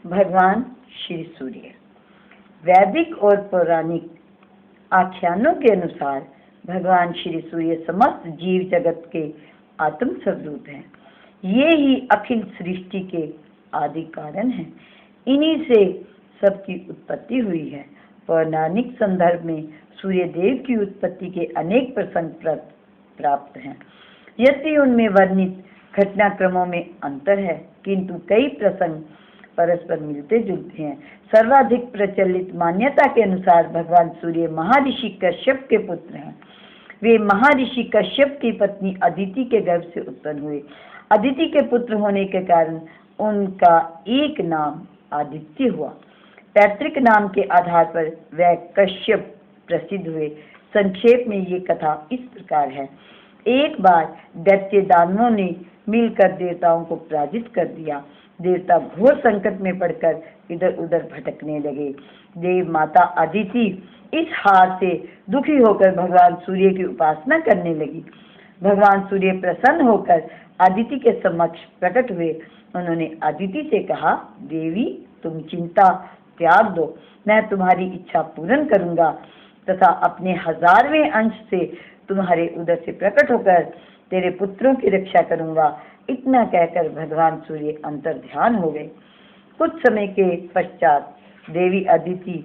भगवान श्री सूर्य। वैदिक और पौराणिक आख्यानों के अनुसार भगवान श्री सूर्य समस्त जीव जगत के आत्म स्वरूप हैं। ये ही अखिल सृष्टि के आदि कारण हैं। इन्हीं से सबकी उत्पत्ति हुई है। पौराणिक संदर्भ में सूर्य देव की उत्पत्ति के अनेक प्रसंग प्राप्त हैं। यद्यपि उनमें वर्णित घटनाक्रमों में अंतर है, किंतु कई प्रसंग परस्पर मिलते जुलते हैं। सर्वाधिक प्रचलित मान्यता के अनुसार भगवान सूर्य महर्षि कश्यप के पुत्र हैं। वे महर्षि कश्यप की पत्नी अदिति के गर्भ से उत्पन्न हुए। अदिति के पुत्र होने के कारण उनका एक नाम आदित्य हुआ। पैतृक नाम के आधार पर वह कश्यप प्रसिद्ध हुए। संक्षेप में ये कथा इस प्रकार है। एक बार दैत्य दानवों ने मिलकर देवताओं को पराजित कर दिया। देवता घोर संकट में पड़कर इधर उधर भटकने लगे। देव माता अदिति इस हार से दुखी होकर भगवान सूर्य की उपासना करने लगी। भगवान सूर्य प्रसन्न होकर अदिति के समक्ष प्रकट हुए। उन्होंने अदिति से कहा, देवी तुम चिंता त्याग दो, मैं तुम्हारी इच्छा पूर्ण करूंगा तथा अपने 1000वें अंश से तुम्हारे उदर से प्रकट होकर तेरे पुत्रों की रक्षा करूंगा। इतना कहकर भगवान सूर्य अंतर ध्यान हो गए। कुछ समय के पश्चात देवी अदिति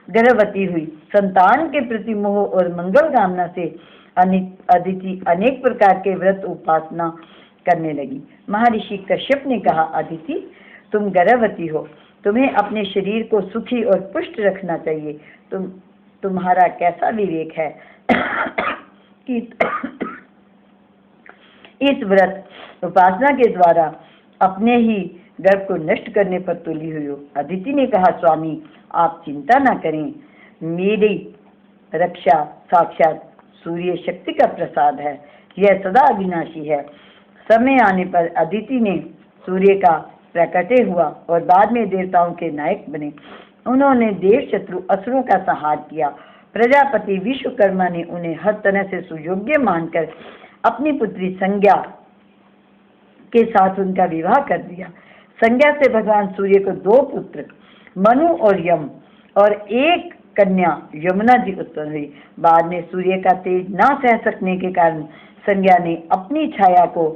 गर्भवती हुई। संतान के प्रति मोह और मंगल कामना से अदिति अनेक प्रकार के व्रत उपासना करने लगी। महर्षि कश्यप ने कहा, अदिति तुम गर्भवती हो, तुम्हें अपने शरीर को सुखी और पुष्ट रखना चाहिए। तुम्हारा कैसा विवेक है कि इस व्रत उपासना के द्वारा अपने ही गर्भ को नष्ट करने पर तुली हुई हो। अदिति ने कहा, स्वामी आप चिंता न करें, मेरी रक्षा साक्षात सूर्य शक्ति का प्रसाद है। यह सदा अविनाशी है। समय आने पर अदिति ने सूर्य का प्रकटे हुआ और बाद में देवताओं के नायक बने। उन्होंने देव शत्रु असुरों का संहार किया। प्रजापति विश्वकर्मा ने उन्हें हर तरह से सुयोग्य मानकर अपनी पुत्री संज्ञा के साथ उनका विवाह कर दिया। संज्ञा से भगवान सूर्य को 2 पुत्र मनु और यम और एक कन्या यमुना जी उत्पन्न हुई। बाद में सूर्य का तेज न सह सकने के कारण संज्ञा ने अपनी छाया को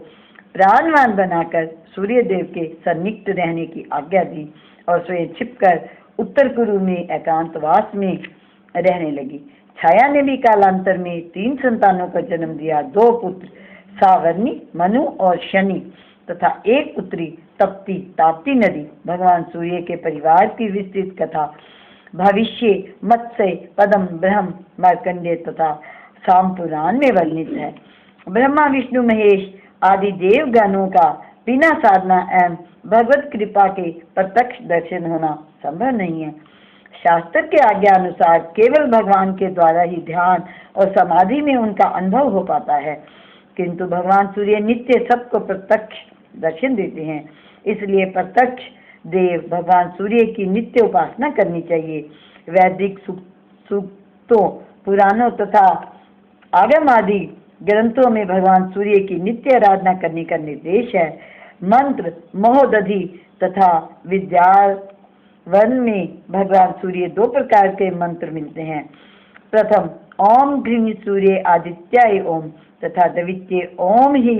प्राणवान बनाकर सूर्य देव के सन्निकट रहने की आज्ञा दी और स्वयं छिपकर उत्तर कुरु में एकांतवास में रहने लगी। छाया ने भी कालांतर में 3 संतानों को जन्म दिया। 2 पुत्र सावर्णी मनु और शनि तथा एक पुत्री तप्ती ताप्ती नदी। भगवान सूर्य के परिवार की विस्तृत कथा भविष्य मत्स्य पद्म ब्रह्म मार्कंडेय तथा साम पुराण में वर्णित है। ब्रह्मा विष्णु महेश आदि देव गणों का बिना साधना एवं भगवत कृपा के प्रत्यक्ष दर्शन होना संभव नहीं है। शास्त्र के आज्ञा अनुसार केवल भगवान के द्वारा ही ध्यान और समाधि में उनका अनुभव हो पाता है, किंतु भगवान सूर्य नित्य सबको प्रत्यक्ष दर्शन देते हैं। इसलिए प्रत्यक्ष देव भगवान सूर्य की नित्य उपासना करनी चाहिए। वैदिक सूक्तों पुराणों तथा आगम आदि ग्रंथों में भगवान सूर्य की नित्य आराधना करने का निर्देश है। मंत्र महोदधि तथा विद्यावन में भगवान सूर्य 2 प्रकार के मंत्र मिलते हैं। प्रथम ओम घृण सूर्य आदित्याय ओम तथा द्वितीय ओम ही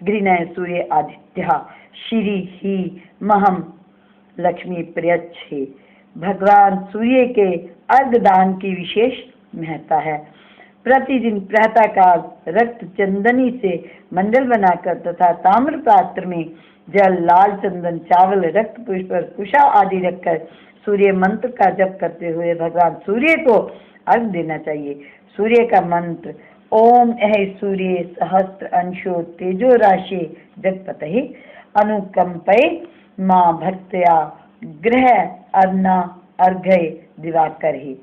घृणय सूर्य आदित्य श्री ही महम लक्ष्मी प्रयच्छे। भगवान सूर्य के अर्घदान की विशेष महत्ता है। प्रतिदिन प्रातःकाल रक्त चंदनी से मंडल बनाकर तथा ताम्र पात्र में जल लाल चंदन चावल रक्त पुष्प और कुशा आदि रखकर सूर्य मंत्र का जप करते हुए भगवान सूर्य को अर्घ देना चाहिए। सूर्य का मंत्र ओम ऐ सूर्य सहस्त्र अंशो तेजो राशि जगपतहि अनुकंपय मां भक्त्या ग्रह अर्ना अर्घय दिवाकर ही।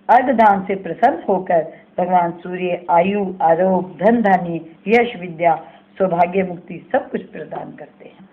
अर्घदान से प्रसन्न होकर भगवान सूर्य आयु आरोग्य धन धान्य यश विद्या सौभाग्य मुक्ति सब कुछ प्रदान करते हैं।